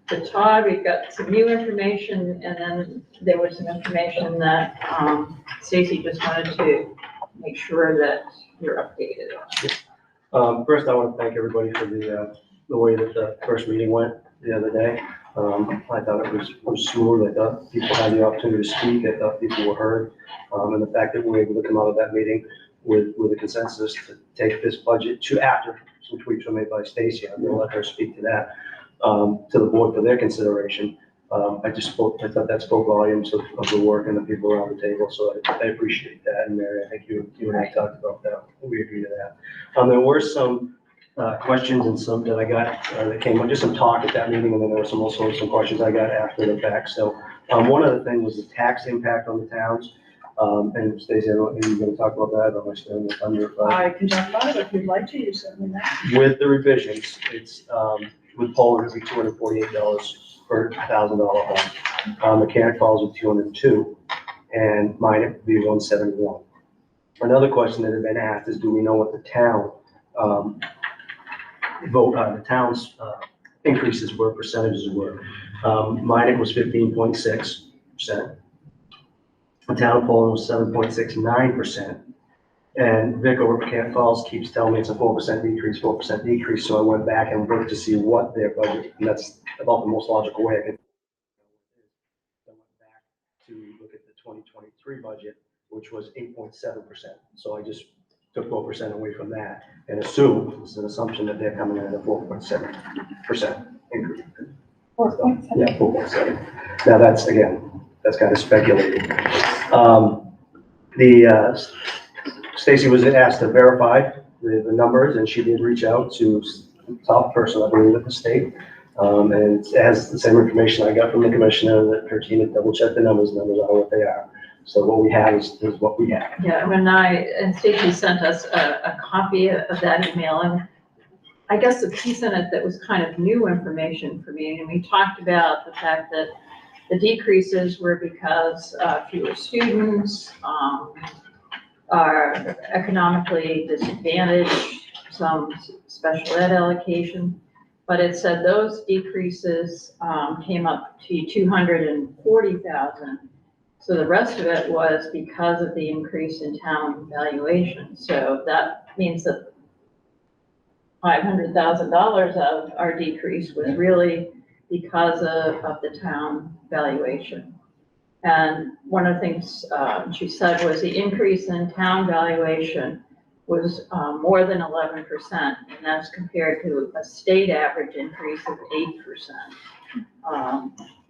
to Todd, we've got some new information, and then there was some information that, Stacy just wanted to make sure that you're updated on. First, I want to thank everybody for the way that the first meeting went the other day. I thought it was smooth. I thought people had the opportunity to speak. I thought people were heard. And the fact that we were able to come out of that meeting with a consensus to take this budget to, after some tweaks were made by Stacy, I'm going to let her speak to that, to the board for their consideration. I thought that spoke volumes of the work and the people around the table, so I appreciate that. And Mary, I think you and I talked about that. We agree to that. There were some questions and some that I got that came on, just some talk at that meeting, and then there were also some questions I got after the fact. So one of the things was the tax impact on the towns. And Stacey, I don't know if you're going to talk about that, or am I stealing the thunder? I can talk about it if you'd like to, you certainly may. With the revisions, it's, with Poland, it'd be $248 per $1,000 home. Mechanic Falls with 202, and mine it would be 171. Another question that had been asked is, do we know what the town, the town's increases were, percentages were? Mine was 15.6%. The town of Poland was 7.69%. And Vic over at Mechanic Falls keeps telling me it's a 4% decrease, 4% decrease. So I went back and looked to see what their budget, and that's about the most logical way I could. I went back to look at the 2023 budget, which was 8.7%. So I just took 4% away from that and assumed, this is an assumption, that they're coming in at a 4.7% increase. 4.7. Yeah, 4.7. Now that's, again, that's kind of speculating. Stacy was asked to verify the numbers, and she did reach out to the top person, I believe, at the state. And it has the same information I got from the commissioner, that her team had double checked the numbers are what they are. So what we have is what we have. Yeah, and Stacy sent us a copy of that email, and I guess the piece in it that was kind of new information for me, and we talked about the fact that the decreases were because fewer students, are economically disadvantaged, some special ed allocation, but it said those decreases came up to 240,000. So the rest of it was because of the increase in town valuation. So that means that $500,000 of our decrease was really because of the town valuation. And one of the things she said was the increase in town valuation was more than 11%, and that's compared to a state average increase of 8%.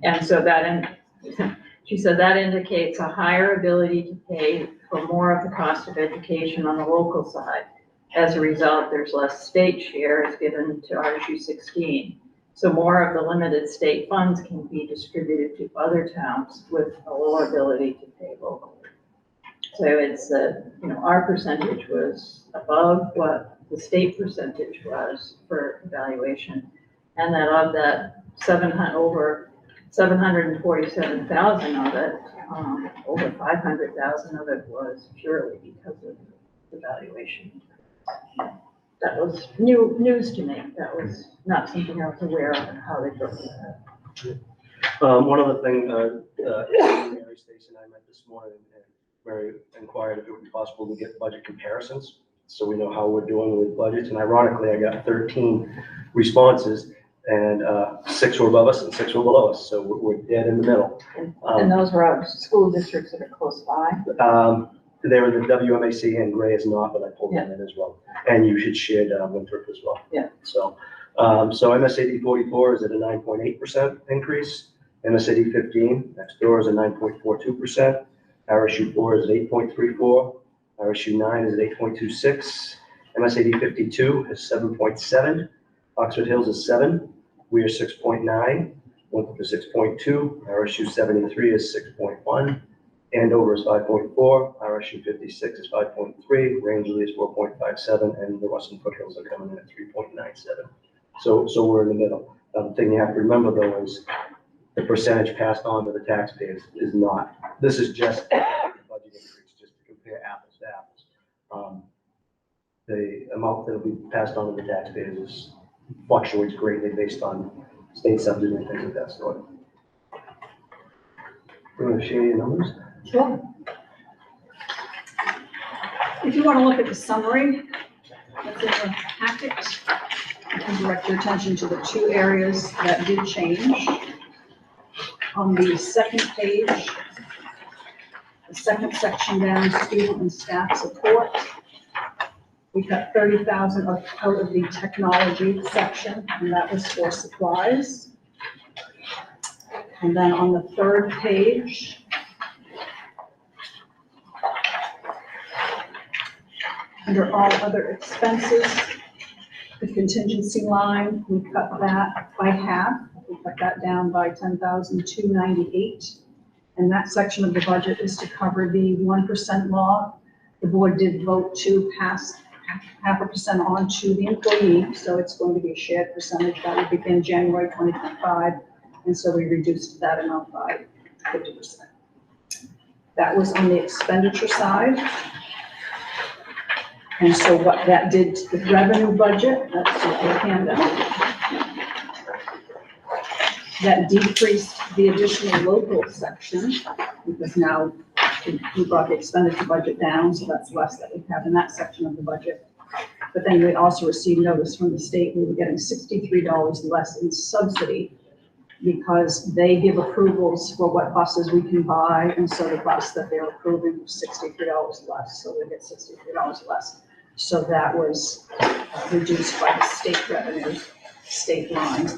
And so she said that indicates a higher ability to pay for more of the cost of education on the local side. As a result, there's less state shares given to RSU 16. So more of the limited state funds can be distributed to other towns with a lower ability to pay locally. So it's our percentage was above what the state percentage was for evaluation. And that of that over 747,000 of it, over 500,000 of it was purely because of the valuation. That was news to me. That was not something I was aware of and how they broke it up. One other thing, Mary, Stacy, and I met this morning, and Mary inquired if it would be possible to get budget comparisons, so we know how we're doing with budgets. And ironically, I got 13 responses, and 6 were above us and 6 were below us, so we're dead in the middle. And those were our school districts that are close by. They were the WMAC, and Gray is not, but I pulled them in as well. And you should share Winthrop as well. Yeah. So MSAD 44 is at a 9.8% increase. MSAD 15 next door is a 9.42%. RSU 4 is at 8.34. RSU 9 is at 8.26. MSAD 52 is 7.7. Oxford Hills is 7. We are 6.9. Winthrop is 6.2. RSU 73 is 6.1. Andover is 5.4, RSU 56 is 5.3, Rangeley is 4.57, and the Western Foothills are coming in at 3.97. So we're in the middle. The thing you have to remember, though, is the percentage passed on to the taxpayers is not. This is just the budget increase, just to compare apples to apples. The amount that will be passed on to the taxpayers fluctuates greatly based on state subsidy and things of that sort. You want to share your numbers? Sure. If you want to look at the summary that's in the packet, I can direct your attention to the two areas that did change. On the second page, the second section down, student and staff support. We cut 30,000 out of the technology section, and that was for supplies. And then on the third page, under all other expenses, the contingency line, we cut that by half. We cut that down by 10,298. And that section of the budget is to cover the 1% law. The board did vote to pass 0.5% on to the employee, so it's going to be a shared percentage that will begin January 2025. And so we reduced that amount by 50%. That was on the expenditure side. And so what that did to the revenue budget, that's your handout. That decreased the additional local section, because now we brought the expenditure budget down, so that's less that we have in that section of the budget. But then we also received notice from the state, we were getting $63 less in subsidy because they give approvals for what buses we can buy, and so the bus that they're approving was $63 less, so we get $63 less. So that was reduced by the state revenue, state line.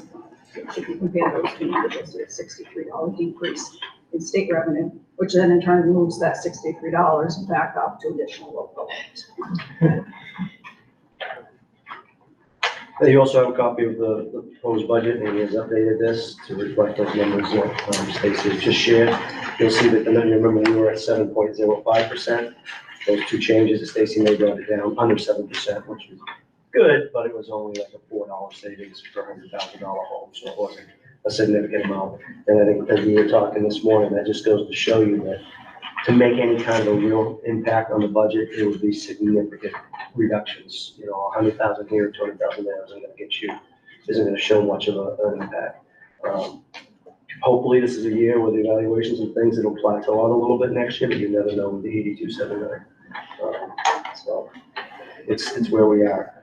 If you compare those two numbers, you'll see a $63 decrease in state revenue, which then in turn moves that $63 back up to additional local. You also have a copy of the proposed budget, and he has updated this to reflect those numbers that Stacy just shared. You'll see that, you remember we were at 7.05%. Those two changes that Stacy made brought it down under 7%, which was good, but it was only like a $4 savings per $100,000 home, so it wasn't a significant amount. And I think as we were talking this morning, that just goes to show you that to make any kind of a real impact on the budget, it would be significant reductions. 100,000 here, 200,000 there isn't going to show much of an impact. Hopefully this is a year where the evaluations and things, it'll plateau out a little bit next year, but you never know with the 8279. So it's where we are.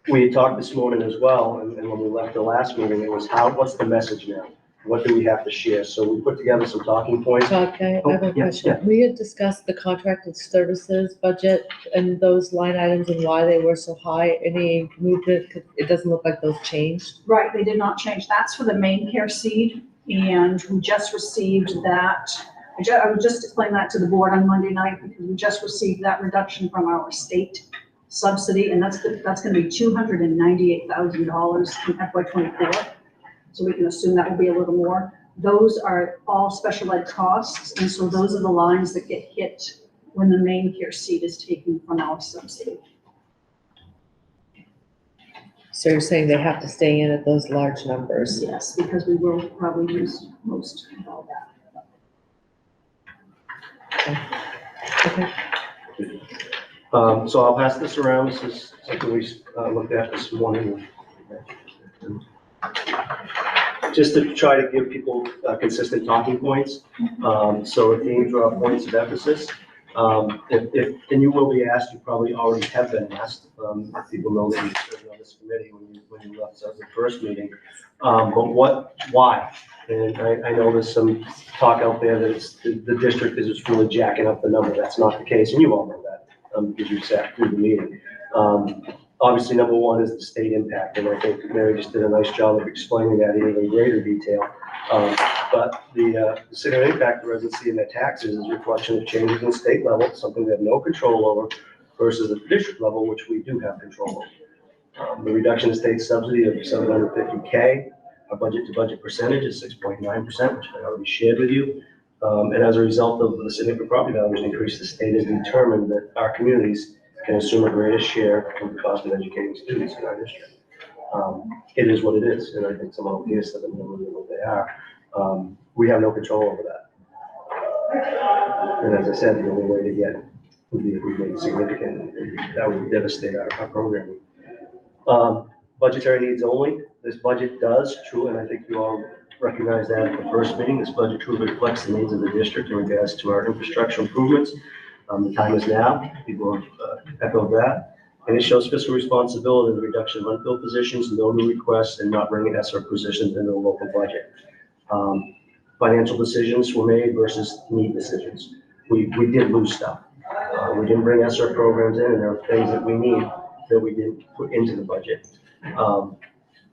We had talked this morning as well, and when we left the last meeting, it was what's the message now? What do we have to share? So we put together some talking points. Todd, I have a yeah, question. We had discussed the contracted services budget and those line items and why they were so high. Any movement? It doesn't look like those changed. Right, they did not change. That's for the main care seed, and we just received that. I was just explaining that to the board on Monday night, because we just received that reduction from our state subsidy, and that's going to be $298,000 in FY24. So we can assume that will be a little more. Those are all special ed costs, and so those are the lines that get hit when the main care seat is taken from our subsidy. So you're saying they have to stay in at those large numbers? Yes, because we will probably use most of all that. Okay. So I'll pass this around. This is something we looked at this morning. Just to try to give people consistent talking points. So the themes are points of emphasis. And you will be asked, you probably already have been asked, if people know that you served on this committee when you left the first meeting. But why? And I know there's some talk out there that the district is just really jacking up the number. That's not the case, and you all know that because you sat through the meeting. Obviously, number one is the state impact, and I think Mary just did a nice job of explaining that in even greater detail. But the significant impact of residency and their taxes is a reflection of changes in state level, something we have no control over, versus the district level, which we do have control over. The reduction in state subsidy of $750K, our budget to budget percentage is 6.9%, which I already shared with you. And as a result of the significant property values increase, the state has determined that our communities can assume a greater share of the cost of educating students in our district. It is what it is, and I think some of the peers said that what they are. We have no control over that. And as I said, the only way to get it would be if we made it significant, and that would devastate our programming. budgetary needs only. This budget does truly, and I think you all recognize that at the first meeting, this budget truly reflects the needs of the district in regards to our infrastructure improvements. The time is now. People have echoed that. And it shows fiscal responsibility in the reduction of unfilled positions, no new requests, and not bringing ESSER positions into the local budget. Financial decisions were made versus need decisions. We did lose stuff. We didn't bring ESSER programs in, and there are things that we need that we didn't put into the budget.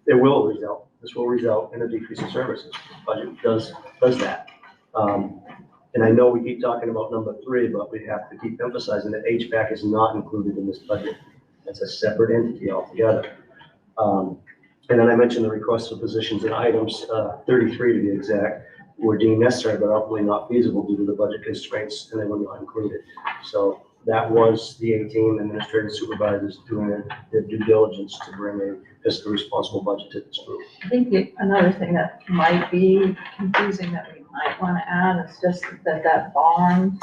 This will result in a decrease in services. The budget does that. And I know we keep talking about number 3, but we have to keep emphasizing that HVAC is not included in this budget. It's a separate entity altogether. And then I mentioned the requests for positions and items, 33 to be exact, were deemed necessary, but ultimately not feasible due to the budget constraints, and they were not included. So that was the 18 administrative supervisors doing their due diligence to bring a fiscally responsible budget to this group. I think another thing that might be confusing that we might want to add is just that bond,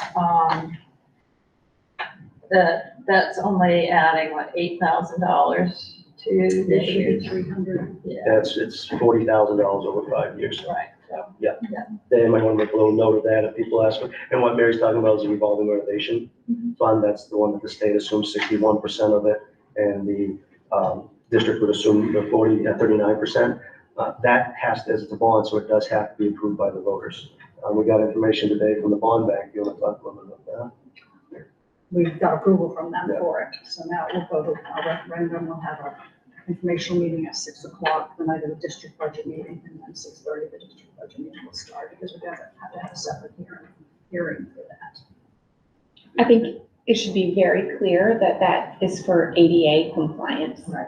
that's only adding, what, $8,000 to this year's. 300. Yeah, It's $40,000 over 5 years. right, so, They might want to make a little note of that if people ask. And what Mary's talking about is a revolving renovation fund. That's the one that the state assumes 61% of it, and the district would assume the 39%. That has to, as it's a bond, so it does have to be approved by the voters. We got information today from the bond bank. You want to talk a little bit about that? We've got approval from them for it, so now we'll go to our referendum, we'll have our informational meeting at 6 o'clock, the night of the district budget meeting, and then 6:30, the district budget meeting will start, because we're gonna have to have a separate hearing for that. I think it should be very clear that that is for ADA compliance. Right.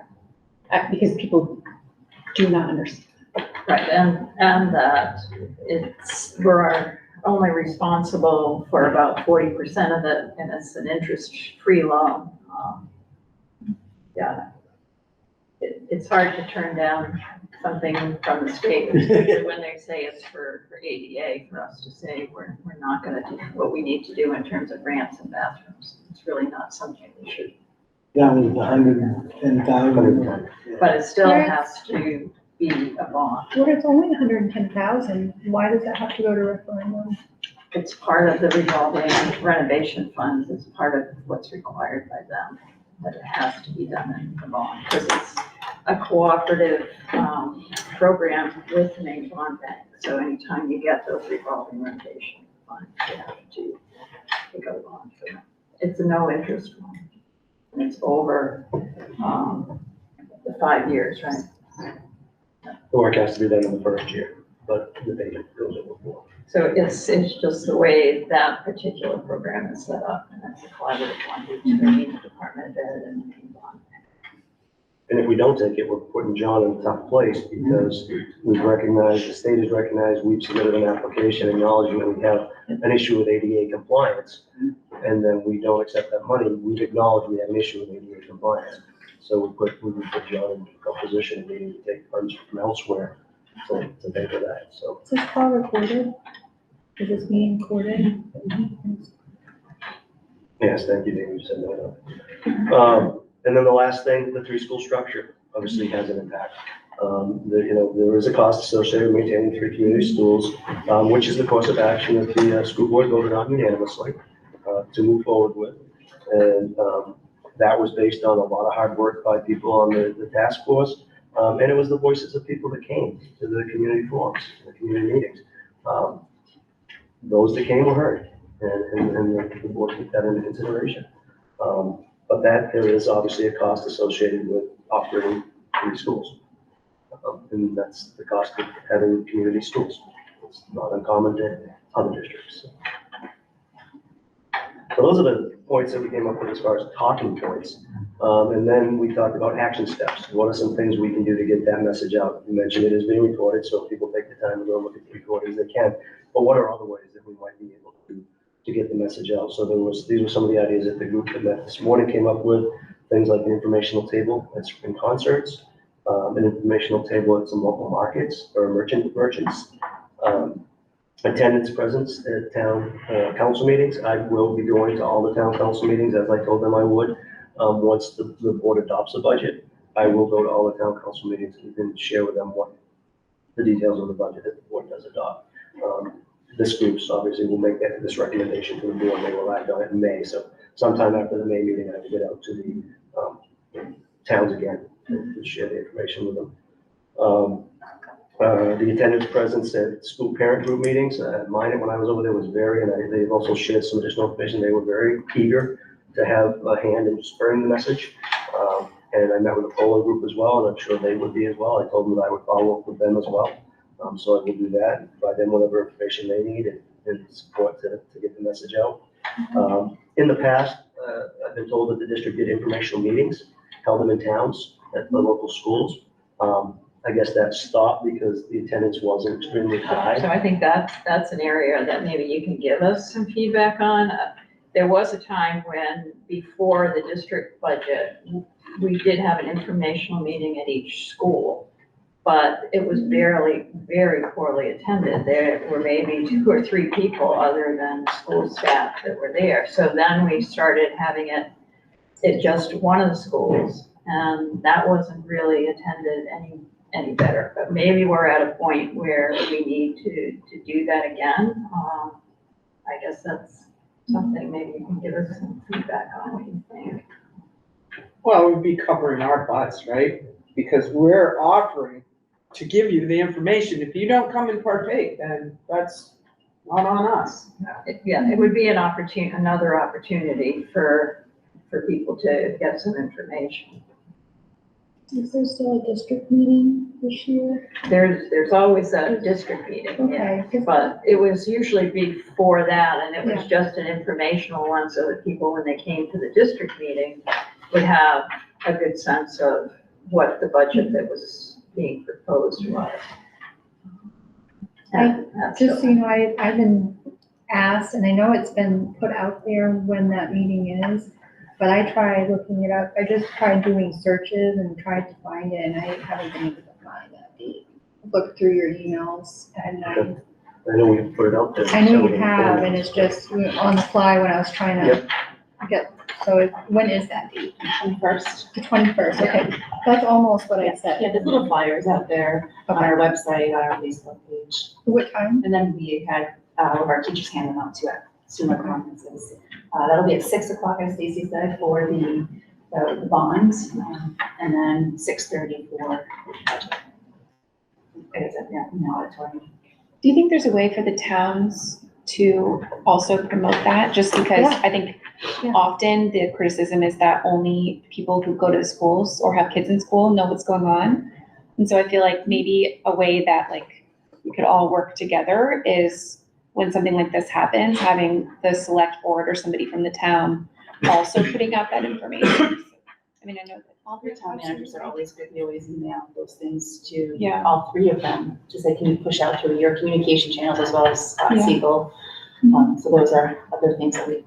Because people do not understand. right, and that we're only responsible for about 40% of it, and it's an interest-free loan. Yeah. It's hard to turn down something from the state, especially when they say it's for ADA, for us to say we're not gonna do what we need to do in terms of ramps and bathrooms. It's really not something we should, That was 110,000. but it still Where has to be a bond. Well, it's only 110,000. Why does that have to go to referendum? It's part of the revolving renovation funds, it's part of what's required by them, that it has to be done in the bond, because it's a cooperative, program with the Maine Bond Bank. So anytime you get those revolving renovation funds, you have to take a bond for them. It's a no interest one, and it's over, the 5 years, right? The work has to be done in the first year, but the payment goes over 4. So it's just the way that particular program is set up, and it's a collaborative one between the Department of Ed and the Maine Bond Bank. And if we don't take it, we're putting John in a tough place because we've recognized, the state has recognized, we've submitted an application acknowledging that we have an issue with ADA compliance. And then we don't accept that money, we've acknowledged we have an issue with ADA compliance. So we put John in a position of needing to take funds from elsewhere to pay for that, so. Is this call recorded? Is this being recorded? Yes, thank you, Dave, you said that. And then the last thing, the 3-school structure obviously has an impact. There is a cost associated with maintaining 3 community schools, which is the course of action that the school board voted on unanimously to move forward with. And that was based on a lot of hard work by people on the task force. And it was the voices of people that came to the community forums, the community meetings. Those that came were heard, and the board took that into consideration. But there is obviously a cost associated with operating 3 schools. And that's the cost of having community schools. It's not uncommon to other districts. So those are the points that we came up with as far as talking points. And then we talked about action steps. What are some things we can do to get that message out? You mentioned it is being recorded, so if people take the time to go look at the recordings, they can. But what are other ways that we might be able to get the message out? So these were some of the ideas that the group that met this morning came up with. Things like the informational table that's in concerts, an informational table at some local markets or merchants, attendance presence at town council meetings. I will be going to all the town council meetings, as I told them I would, once the board adopts a budget. I will go to all the town council meetings and share with them what the details of the budget that the board does adopt. This group's obviously will make this recommendation to the board, and they will act on it in May, so sometime after the May meeting, I will get out to the towns again and share the information with them. The attendance presence at school parent group meetings, mine when I was over there was very, and they've also shared some additional information. They were very eager to have a hand in spreading the message. And I met with the Poland group as well, and I'm sure they would be as well. I told them that I would follow up with them as well. So I will do that, and provide them whatever information they need and support to get the message out. In the past, I've been told that the district did informational meetings, held them in towns at the local schools. I guess that stopped because the attendance wasn't extremely high. So I think that's an area that maybe you can give us some feedback on. There was a time when, before the district budget, we did have an informational meeting at each school, but it was very poorly attended. There were maybe 2 or 3 people other than school staff that were there. So then we started having it at just one of the schools, and that wasn't really attended any better. But maybe we're at a point where we need to do that again. I guess that's something maybe you can give us some feedback on, what you think. Well, it would be covering our butts, right? Because we're offering to give you the information. If you don't come and partake, then that's not on us. Yeah, it would be another opportunity for people to get some information. Is there still a district meeting this year? There's always a district meeting, yeah, Okay. but it was usually before that, and it was just an informational one, so that people, when they came to the district meeting, would have a good sense of what the budget that was being proposed was. Just so you know, I've been asked, and I know it's been put out there when that meeting is, but I tried looking it up. I just tried doing searches and tried to find it, and I haven't been able to find that date. Look through your emails, and I know we put it out there. I know you have, and it's just on the fly when I was trying to get, so when is that date? 21st. The 21st, okay. That's almost what I said. Yeah, there's little flyers out there on our website, on our Facebook page. What time? And then we had, one of our teachers hand them out too at SUMA conferences. That'll be at 6 o'clock, as Stacy said, for the bonds, and then 6:30 for the budget. In the auditorium. Do you think there's a way for the towns to also promote that? Just because Yeah. I think Yeah. often the criticism is that only people who go to the schools or have kids in school know what's going on. And so I feel like maybe a way that like we could all work together is when something like this happens, having the select board or somebody from the town also putting out that information. I mean, I know that All three town managers are always good, we always email those things to Yeah. all 3 of them, to say, can you push out through your communication channels as well as Scott Yeah. Siegel? So those are other things that we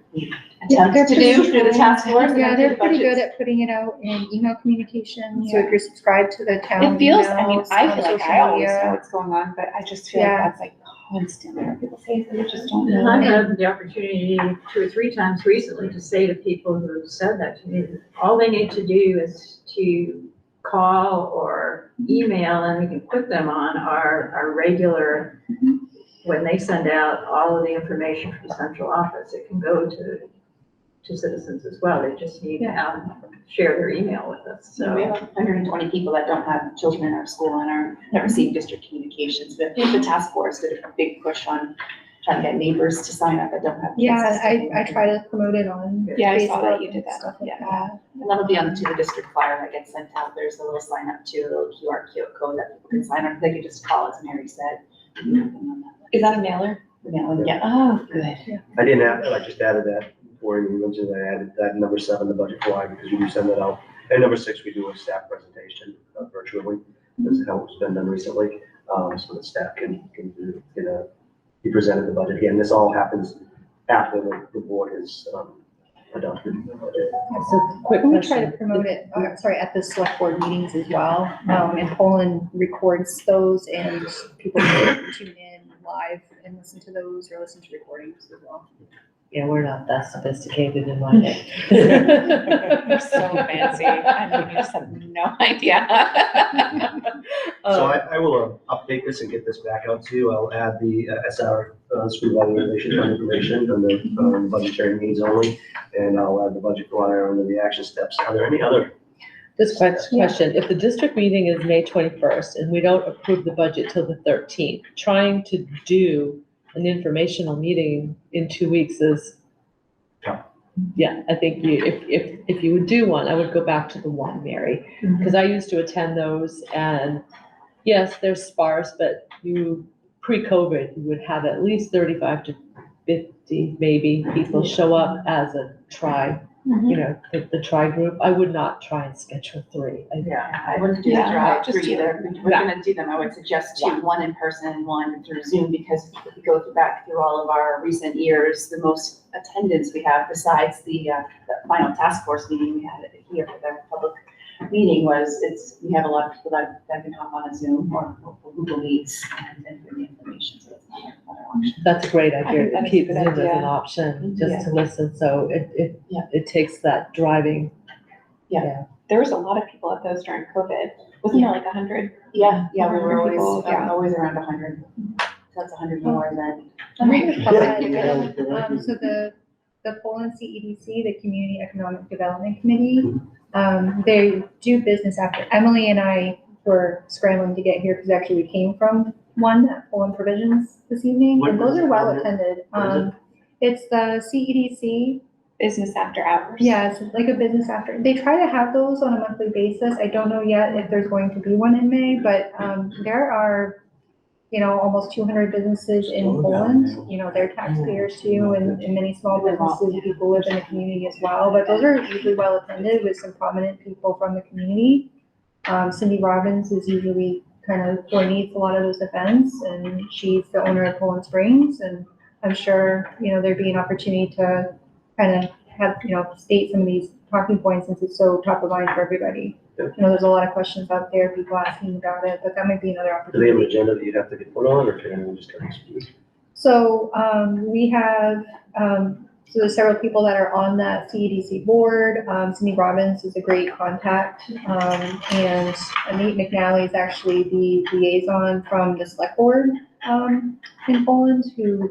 Yeah, they're attempt to do pretty through the task force. and Yeah, then they're through the pretty good budgets. at putting it out in email communication, so Yeah. if you're subscribed to the town It feels, I mean, emails I on feel like social I always media. know what's going on, but I just feel like Yeah. that's like constant, where people say that they just don't And I've know. had the opportunity 2 or 3 times recently to say to people who have said that to me, all they need to do is to call or email, and we can put them on our regular, when they send out all of the information from central office, it can go to citizens as well. They just need to share their email with us, So we have 120 people that don't have children in our school and that receive district communications, but the task force did a big push on trying to get neighbors to sign up that don't have kids. Yeah, I try to promote it on Yeah, I saw that Facebook you did and that. stuff like Yeah. that. And that'll be on to the district flyer that gets sent out. There's a little sign up too, a little QR code that people can sign up. They can just call, as Mary said. Is that a mailer? Yeah. Oh, good. I didn't add, I just added that before you mentioned that. I added that number 7, the budget flyer, because we do send that out. And number 6, we do a staff presentation virtually. This is how it's been done recently. So the staff can be presented the budget. Again, this all happens after the board has adopted the budget. So quick We try to question. promote it, at the select board meetings as well, and Poland records those, and people can tune in live and listen to those, or listen to recordings as well. Yeah, we're not that sophisticated in my day. We're so fancy. I mean, you just have no idea. So I will update this and get this back out to you. I'll add the SR, school evaluation fund information on the budgetary needs only, and I'll add the budget flyer under the action steps. Are there any other? This question, if the district meeting is May 21st and we don't approve the budget till the 13th, trying to do an informational meeting in 2 weeks is. Yeah. Yeah, I think if you would do one, I would go back to the one, Mary, because I used to attend those, and yes, they're sparse, but pre-COVID, you would have at least 35 to 50 maybe people show up as a the tri group. I would not try and schedule 3. Yeah, I wouldn't do the Yeah, drive just through either. If we're gonna do them, I would suggest two, one in person, one through Zoom, because if we go back through all of our recent years, the most attendance we have besides the final task force meeting we had here for the public meeting we have a lot of people that can hop on a Zoom or Google Meets and bring the information, so that's another option. That's a great I idea, think that to is keep a good Zoom as an idea. option, Yeah. just to listen, so Yeah. it takes that driving. There was a lot of people at those during COVID. Wasn't there like 100? Yeah, we were 100 people, always, yeah. always around 100. So that's 100 more than. I'm going to follow that Yeah. again. So the Poland CEDC, the Community Economic Development Committee, they do business after. Emily and I were scrambling to get here because actually we came from one at Poland Provisions this evening, and those are well attended. What is It's the CEDC. Business after hours. Yeah, it's like a business after. They try to have those on a monthly basis. I don't know yet if there's going to be one in May, but there are, almost 200 businesses in Poland. They're taxpayers too, and many small businesses, people live in the community as well. But those are usually well attended with some prominent people from the community. Cindy Robbins is usually kind of coordinates a lot of those events, and she's the owner of Poland Springs. And I'm sure, there'd be an opportunity to kind of have, state some of these talking points since it's so top of mind for everybody. Yeah. There's a lot of questions out there, people asking about it, but that might be another Do they have an opportunity. agenda that you have to get put on, or can anyone just kind of speak? So, we have, so there's several people that are on that CEDC board. Cindy Robbins is a great contact. And Anit McNally is actually the liaison from the select board, in Poland, who,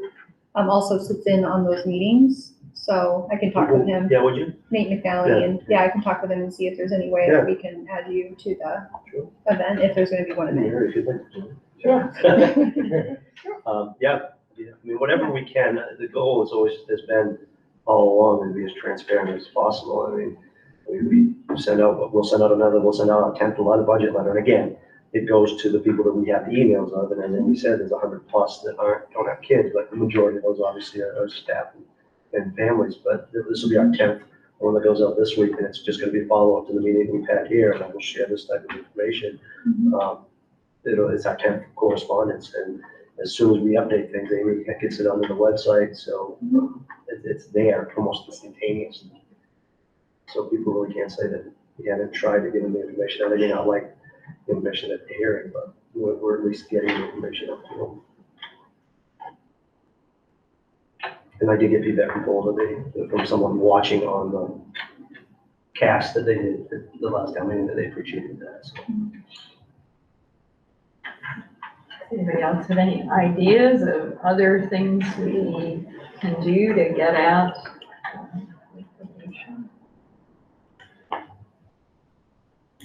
also sits in on those meetings. So I can talk with him, Yeah, would you? Nate McNally, and I can talk with him and see if there's any way Yeah. that we can add you to the Sure. event, if there's gonna be one in May. Mary, if you'd like to. Yeah, I mean, whatever we can, the goal has been all along to be as transparent as possible. I mean, we'll send out our 10th letter, budget letter, and again, it goes to the people that we have the emails of, and as we said, there's 100 plus that don't have kids, but the majority of those obviously are staff and families, but this will be our 10th one that goes out this week, and it's just gonna be a follow-up to the meeting we've had here, and we'll share this type of information. It's our 10th correspondence, and as soon as we update things, Amy gets it onto the website, so it's there almost instantaneously. So people really can't say that we haven't tried to give them the information, and they may not like the information that they're hearing, but we're at least getting the information up to them. And I did get feedback from Poland, from someone watching on the cast that they did the last time, and they appreciated that, so. Anybody else have any ideas of other things we can do to get out?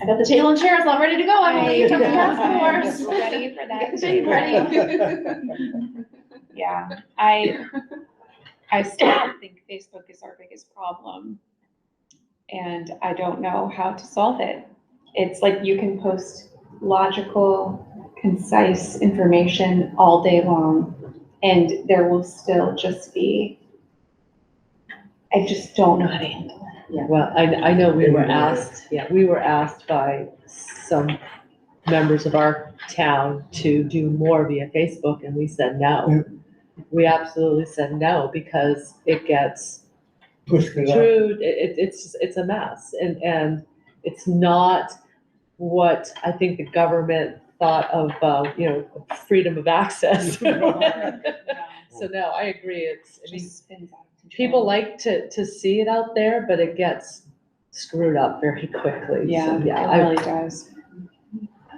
I got the table and chairs all ready to go. I'm ready from the task force. Ready for that. Getting ready. Yeah, I still think Facebook is our biggest problem. And I don't know how to solve it. It's like you can post logical, concise information all day long, and there will still just be, I just don't know how to handle it. Well, I know we were asked by some members of our town to do more via Facebook, and we said no. We absolutely said no, because it gets Push it up. true, it's a mess, and it's not what I think the government thought of, freedom of access. So no, I agree, It just spins out of people like to see it out there, but it gets screwed up very quickly. So, Yeah, it really does.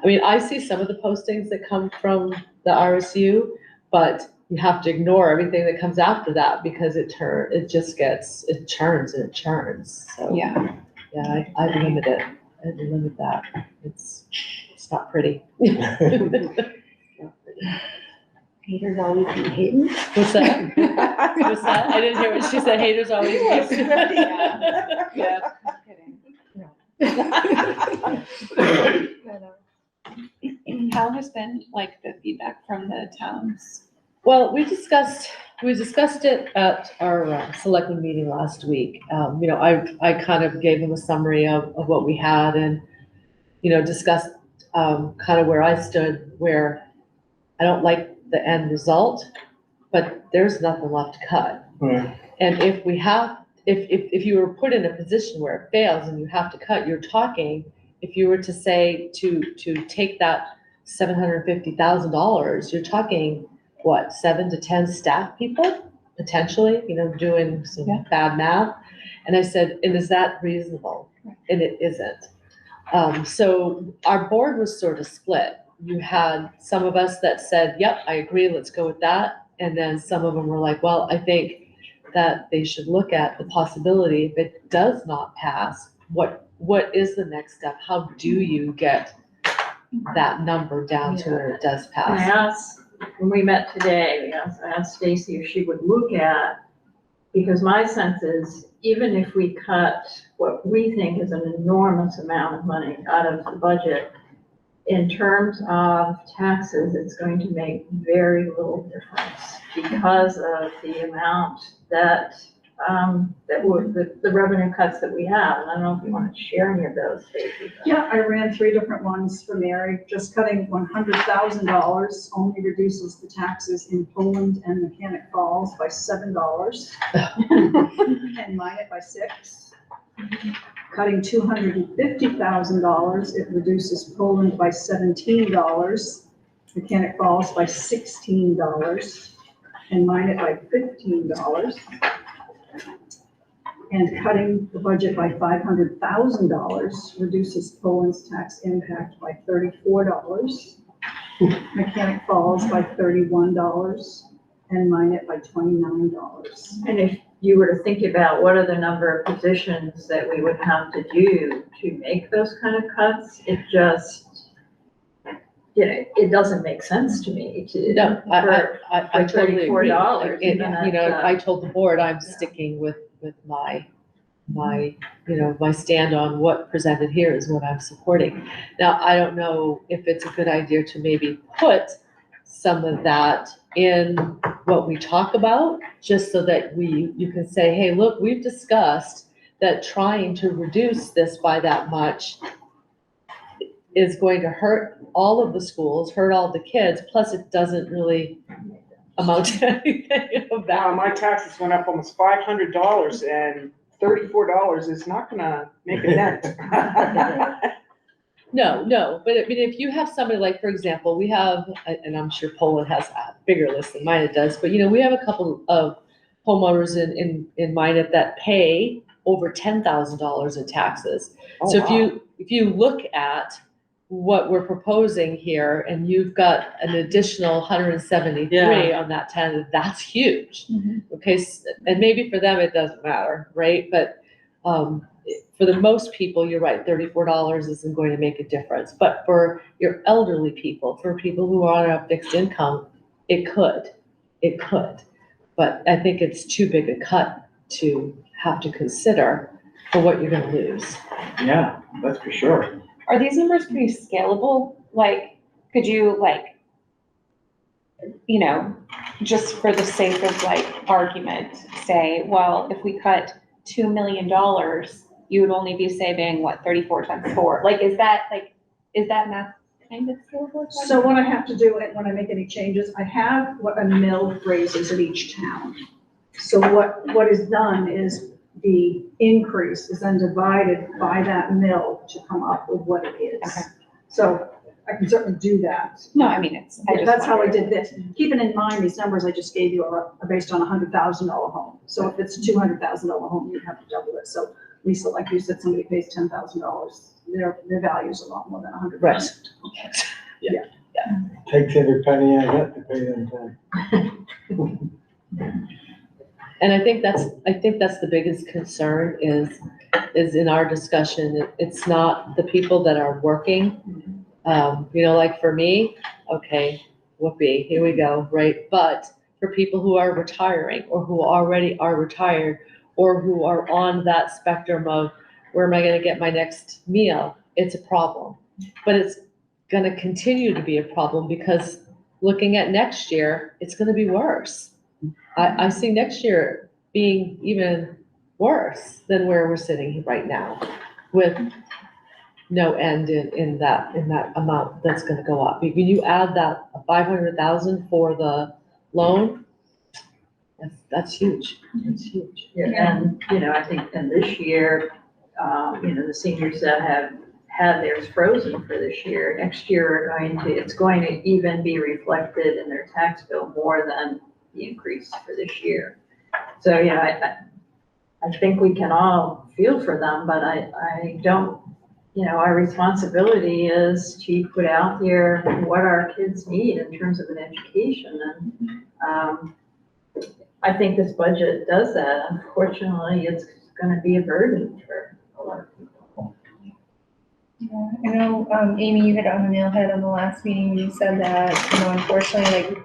I mean, I see some of the postings that come from the RSU, but you have to ignore everything that comes after that because it churns and it churns. So, Yeah. yeah, I limit it. I limit that. It's not pretty. Haters always be hating. What's that? What's that? I didn't hear what she said. Haters always. Yeah. Yeah. How has been like the feedback from the towns? Well, we discussed it at our selectmen meeting last week. You know, I kind of gave them a summary of what we had and, you know, discussed kind of where I stood, where I don't like the end result, but there's nothing left to cut. Right. And if you were put in a position where it fails and you have to cut, you're talking, if you were to say to take that $750,000, you're talking, what, 7 to 10 staff people, potentially, you know, doing some bad math. And I said, and is that reasonable? And it isn't. So our board was sort of split. You had some of us that said, yep, I agree, let's go with that. And then some of them were like, well, I think that they should look at the possibility, if it does not pass, what is the next step? How do you get that number down to where it does And I pass? asked, when we met today, I asked Stacy if she would look at, because my sense is, even if we cut what we think is an enormous amount of money out of the budget, in terms of taxes, it's going to make very little difference because of the amount that the revenue cuts that we have. And I don't know if you want to share any of those, Stacy. Yeah, I ran 3 different ones for Mary. Just cutting $100,000 only reduces the taxes in Poland and Mechanic Falls by $7 and Minot by $6. Cutting $250,000, it reduces Poland by $17, Mechanic Falls by $16, and Minot by $15. And cutting the budget by $500,000 reduces Poland's tax impact by $34, Mechanic Falls by $31, and Minot by $29. And if you were to think about what are the number of positions that we would have to do to make those kind of cuts, it just, you know, it doesn't make sense to me to. No, I for totally agree. $34, And, even you know, at, I told the board I'm sticking with my, you know, my stand on what presented here is what I'm supporting. Now, I don't know if it's a good idea to maybe put some of that in what we talk about, just so that you can say, hey, look, we've discussed that trying to reduce this by that much is going to hurt all of the schools, hurt all the kids, plus it doesn't really amount to anything of that. My taxes went up almost $500 and $34 is not gonna make a dent. No, but I mean, if you have somebody like, for example, we have, and I'm sure Poland has a bigger list than Minot does, but you know, we have a couple of homeowners in Minot that pay over $10,000 in taxes. Oh, So wow. if you look at what we're proposing here, and you've got an additional 173 on that 10, that's huge. Okay, and maybe for them, it doesn't matter, right? But, for the most people, you're right, $34 isn't going to make a difference. But for your elderly people, for people who are on a fixed income, it could. But I think it's too big a cut to have to consider for what you're gonna lose. Yeah, that's for sure. Are these numbers pretty scalable? Like, could you like, you know, just for the sake of like argument, say, well, if we cut $2 million, you would only be saving, what, 34 times 4? Like, is that math kind of scalable? So what I have to do when I make any changes, I have what a mill raises at each town. So what is done is the increase is then divided by that mill to come up with what it is. Okay. So I can certainly do that. No, I mean, it's, I just. That's how I wondered. did this. Keeping in mind, these numbers I just gave you are based on a $100,000 home. So if it's a $200,000 home, you'd have to double it. So Lisa, like you said, somebody pays $10,000, their value is a lot more than $100,000. Right. Takes every penny I got to pay them time. And I think that's the biggest concern is in our discussion, it's not the people that are working. Like for me, okay, whoopee, here we go, right? But for people who are retiring or who already are retired or who are on that spectrum of where am I gonna get my next meal, it's a problem. But it's gonna continue to be a problem because looking at next year, it's gonna be worse. I see next year being even worse than where we're sitting right now with no end in that amount that's gonna go up. When you add that 500,000 for the loan, that's huge. It's huge. Yeah, and, I think, and this year, the seniors that have had theirs frozen for this year, next year it's going to even be reflected in their tax bill more than the increase for this year. So, I think we can all feel for them, but I don't, our responsibility is to put out there what our kids need in terms of an education. And I think this budget does that. Unfortunately, it's gonna be a burden for a lot of people. Yeah, I know, Amy, you hit it on the nail head on the last meeting. You said that, unfortunately,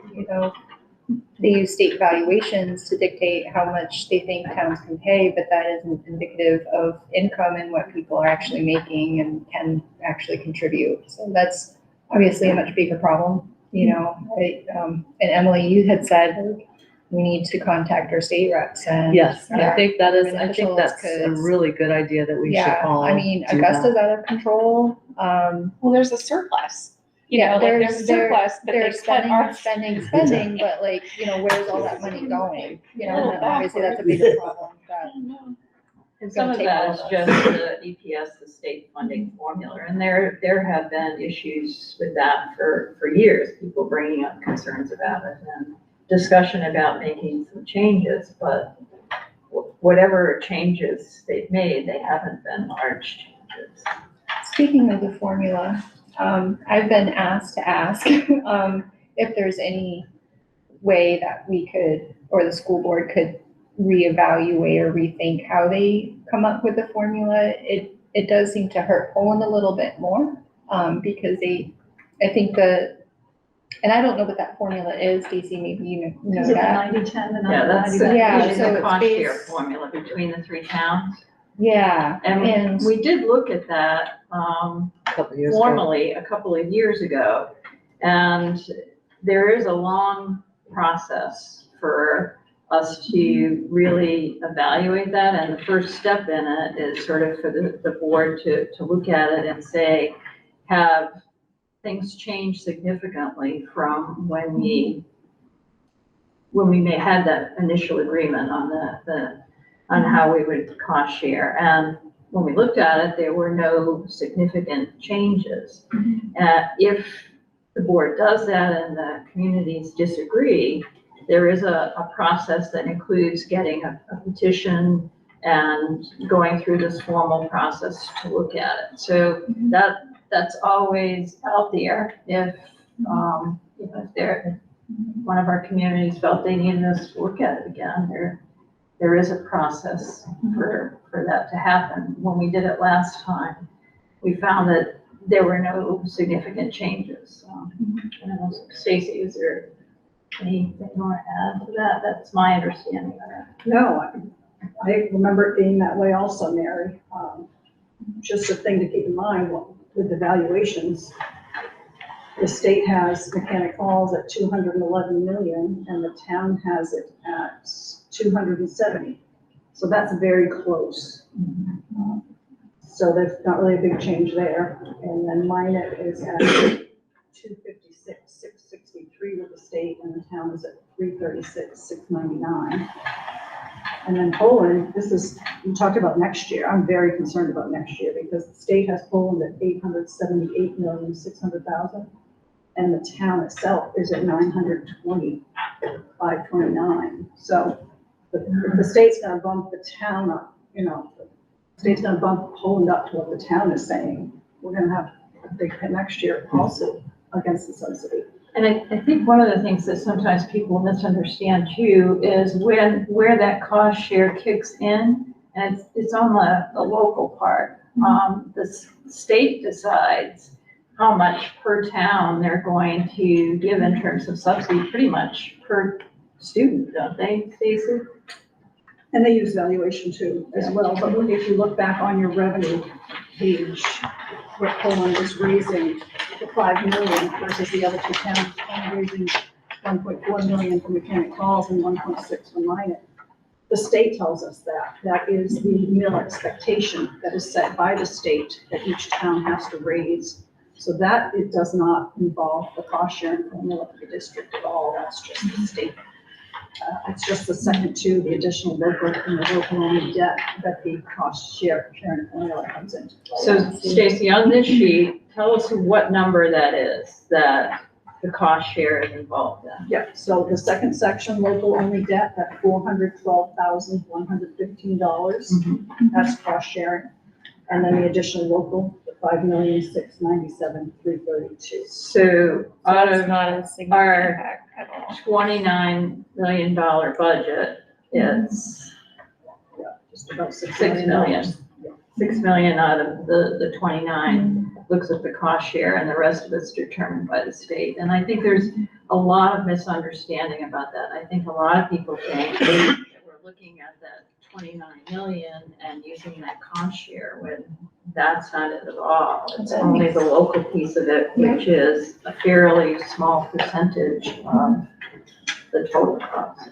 they use state valuations to dictate how much they think towns can pay, but that isn't indicative of income and what people are actually making and can actually contribute. So that's obviously a much bigger problem, and Emily, you had said we need to contact our state reps and. Yes, I think that's officials, a really good idea that we should Yeah, all I mean, do Augusta's that. out of control. Well, there's a surplus, Yeah, there's a surplus, but they're they cut our. spending, but where's all that money going? Yeah, And obviously that's a bigger problem. that- And some of take that all is of just the EPS, the state funding formula, and there have been issues with that for years, people bringing up concerns about it and discussion about making some changes, but whatever changes they've made, they haven't been large changes. Speaking of the formula, I've been asked to ask, if there's any way that we could, or the school board could reevaluate or rethink how they come up with the formula. It does seem to hurt Poland a little bit more, because I think and I don't know what that formula is, Stacy, maybe you know Is it the that. 90-10, the Yeah, that's 90-90? Yeah, usually so the it's cost share based- formula between the three towns. Yeah, And and, we did look at that, A couple of years ago. formally a couple of years ago. And there is a long process for us to really evaluate that. And the first step in it is sort of for the board to look at it and say, have things changed significantly from when we may had that initial agreement on on how we would cost share. And when we looked at it, there were no significant changes. If the board does that and the communities disagree, there is a process that includes getting a petition and going through this formal process to look at it. So that's always out there. If one of our communities felt they needed us to look at it again, there is a process for that to happen. When we did it last time, we found that there were no significant changes. I don't know, Stacy, is there anything you want to add to that? That's my understanding of it. No, I remember it being that way also, Mary. Just a thing to keep in mind with the valuations. The state has Mechanic Falls at 211 million and the town has it at 270. So that's very close. So there's not really a big change there. And then Minot is at 256, 663 with the state, and the town is at 336, 699. And then Poland, you talked about next year. I'm very concerned about next year because the state has Poland at 878,600,000. And the town itself is at 920,529. So the state's gonna bump the town up, the state's gonna bump Poland up to what the town is saying. We're gonna have a big hit next year also against the subsidy. And I think one of the things that sometimes people misunderstand too is where that cost share kicks in, and it's on the local part. The state decides how much per town they're going to give in terms of subsidy, pretty much per student, don't they, Stacy? And they use valuation too as well, but if you look back on your revenue page, where Poland is raising the 5 million versus the other two towns, only raising 1.4 million for Mechanic Falls and 1.6 for Minot. The state tells us that is the mill expectation that is set by the state that each town has to raise. So that it does not involve the cost sharing formula for the district at all, that's just the state. It's just the second two, the additional local and the local only debt that the cost sharing formula comes into. So Stacy, on this sheet, tell us what number that is, that the cost share is involved in. Yeah, so the second section, local only debt, that $412,115, that's cost sharing. And then the additional local, the 5,697,332. So out That's of not a significant our impact at all. $29 million budget, it's Just about $6 million. 6 million out of the 29 looks at the cost share, and the rest of it's determined by the state. And I think there's a lot of misunderstanding about that. I think a lot of people think that we're looking at that 29 million and using that cost share when that's not it at all. It's only the local piece of it, which is a fairly small percentage of the total cost.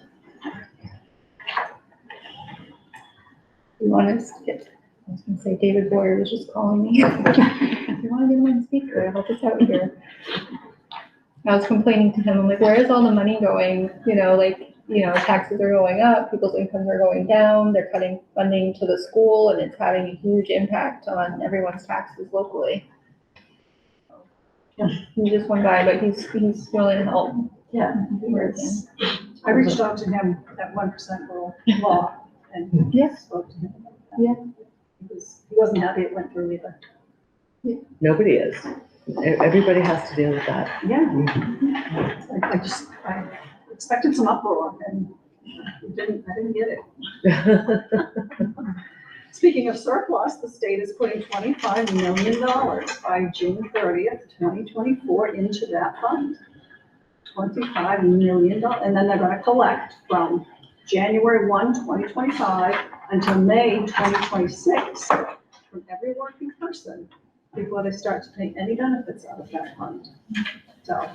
You want us to get, I was gonna say David Boyer was just calling me. If you want to get him on speaker, help us out here. I was complaining to him, I'm like, where is all the money going? Taxes are going up, people's incomes are going down, they're cutting funding to the school, and it's having a huge impact on everyone's taxes locally. He's just one guy, but he's willing to help. Yeah. where he can. I reached out to him at 1% rule law and spoke to him about that. Yeah. He wasn't happy it went through either. Nobody is. Everybody has to deal with that. Yeah. I expected some uproar and I didn't get it. Speaking of surplus, the state is putting $25 million by June 30th, 2024 into that fund. $25 million, and then they're gonna collect from January 1, 2025 until May 2026 from every working person before they start to pay any benefits out of that fund. So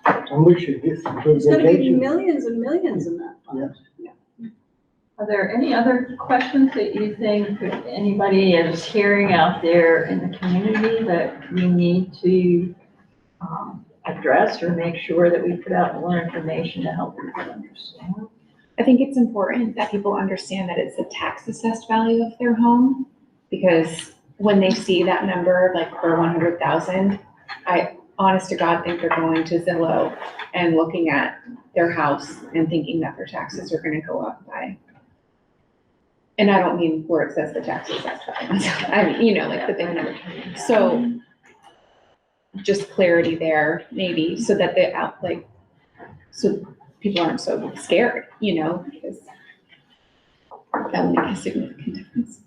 And we should get some good it's gonna be vacation. millions and millions in that fund. Are there any other questions that you think anybody is hearing out there in the community that we need to address or make sure that we put out more information to help people understand? I think it's important that people understand that it's the tax assessed value of their home, because when they see that number, like for 100,000, I honest to God think they're going to Zillow and looking at their house and thinking that their taxes are gonna go up by. And I don't mean where it says the tax assessed value, I mean, like the big number. So just clarity there, maybe, so that they so people aren't so scared, because that will make a significant difference.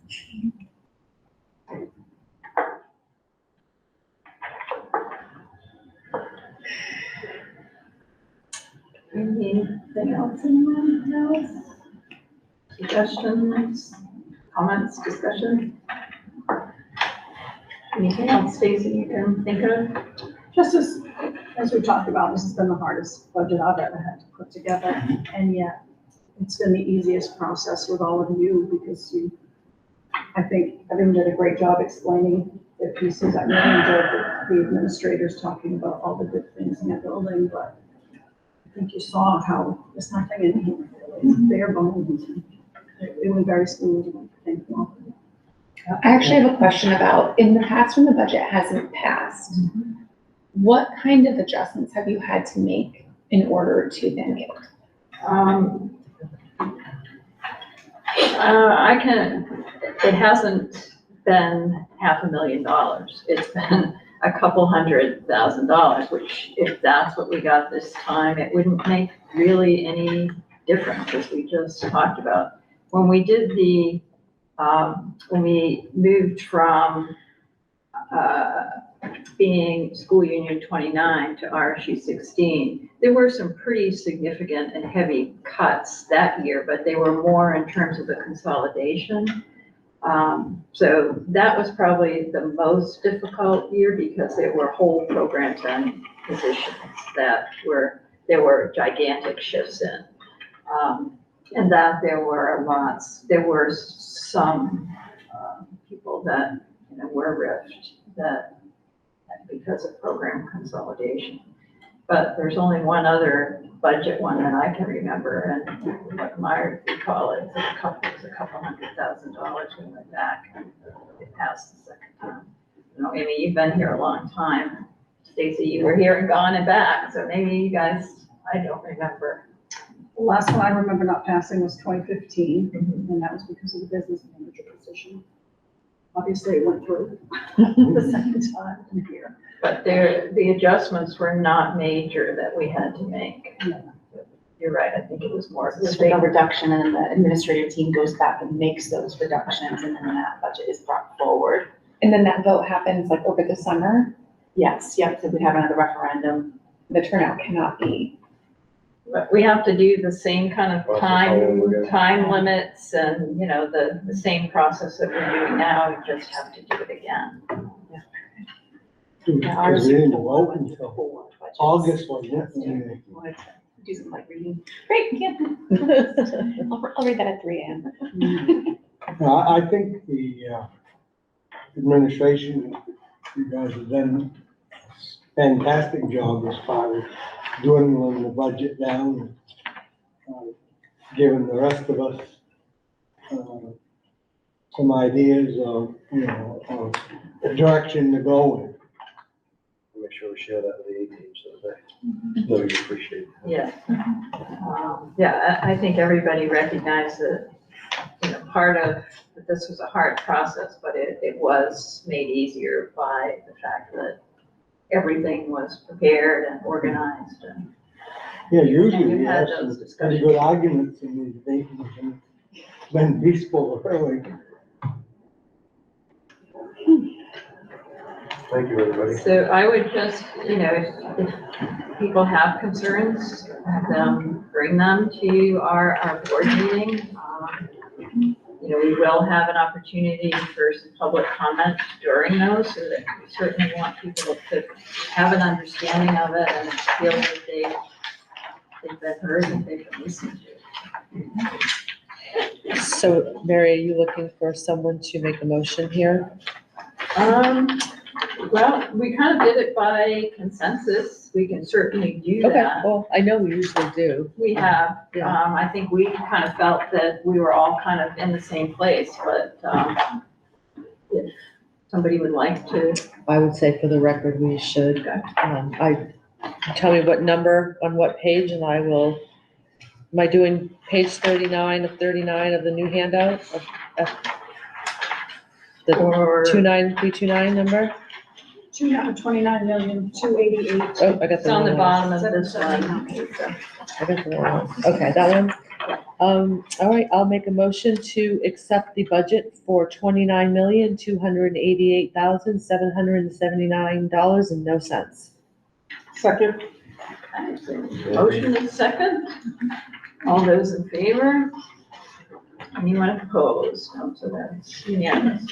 Anything else, anyone else? Suggestions, comments, discussion? Anything else, Stacy, you can think of? Just as we talked about, this has been the hardest budget I've ever had to put together, and yet it's been the easiest process with all of you, because I think everyone did a great job explaining the pieces. I really enjoyed the administrators talking about all the good things in that building, but I think you saw how there's nothing in here, really. It's bare bones. It went very smoothly, thank you. I actually have a question about, in the past when the budget hasn't passed, what kind of adjustments have you had to make in order to then get it? It hasn't been $500,000. It's been a couple $100,000, which if that's what we got this time, it wouldn't make really any difference, as we just talked about. When we did when we moved from, being school union 29 to RSU 16, there were some pretty significant and heavy cuts that year, but they were more in terms of the consolidation. So that was probably the most difficult year because there were whole programs and positions that there were gigantic shifts in. And that there were some people that, were riffed that because of program consolidation. But there's only one other budget one that I can remember, and what Myra would call it, it was a couple $100,000 we went back and it passed the second time. Amy, you've been here a long time. Stacy, you were here and gone and back, so maybe you guys, I don't remember. The last one I remember not passing was 2015, and that was because of the business manager position. Obviously, it went through the second time in here. But the adjustments were not major that we had to make. You're right, I think it was more of a There's like a reduction and then the administrative team goes back and makes those reductions and then that budget is brought forward. And then that vote happens like over the summer? Yes, yep, so we have another referendum. The turnout cannot be. But we have to do the same kind of Process all over again. time limits and, the same process that we're doing now, we just have to do it again. Yeah, ours Because we didn't four, vote until four budgets. August, wasn't it? Yeah. Wanted to do some light reading. Great, yeah. I'll read that at 3 a.m. I think the administration, you guys have done a fantastic job as far as dwindling the budget down, giving the rest of us some ideas of, of the direction to go in. Make sure we share that with the A team so that they know you appreciate it. Yeah. I think everybody recognized that, that this was a hard process, but it was made easier by the fact that everything was prepared and organized and. Yeah, And usually we've we had have those some pretty discussions. good arguments in these meetings and been peaceful early. Thank you, everybody. So I would just, if people have concerns, have them, bring them to our board meeting. We will have an opportunity for some public comment during those, so that we certainly want people to have an understanding of it and feel that they've been heard and they've been listened to. So Mary, are you looking for someone to make a motion here? Well, we kind of did it by consensus. We can certainly do Okay, that. well, I know we usually do. We have, Yeah. I think we kind of felt that we were all kind of in the same place, but, if somebody would like to, I would say for the record, we should. Tell me what number on what page and I will, am I doing page 39 of 39 of the new handout? The or, 29329 number? 29,288,000. Oh, I got the it's on the wrong one. bottom of this one. I got the wrong one. Okay, that one? All right, I'll make a motion to accept the budget for $29,288,779 and no cents. Second, Motion is second. All those in favor? Anyone opposed? No, so that's unanimous.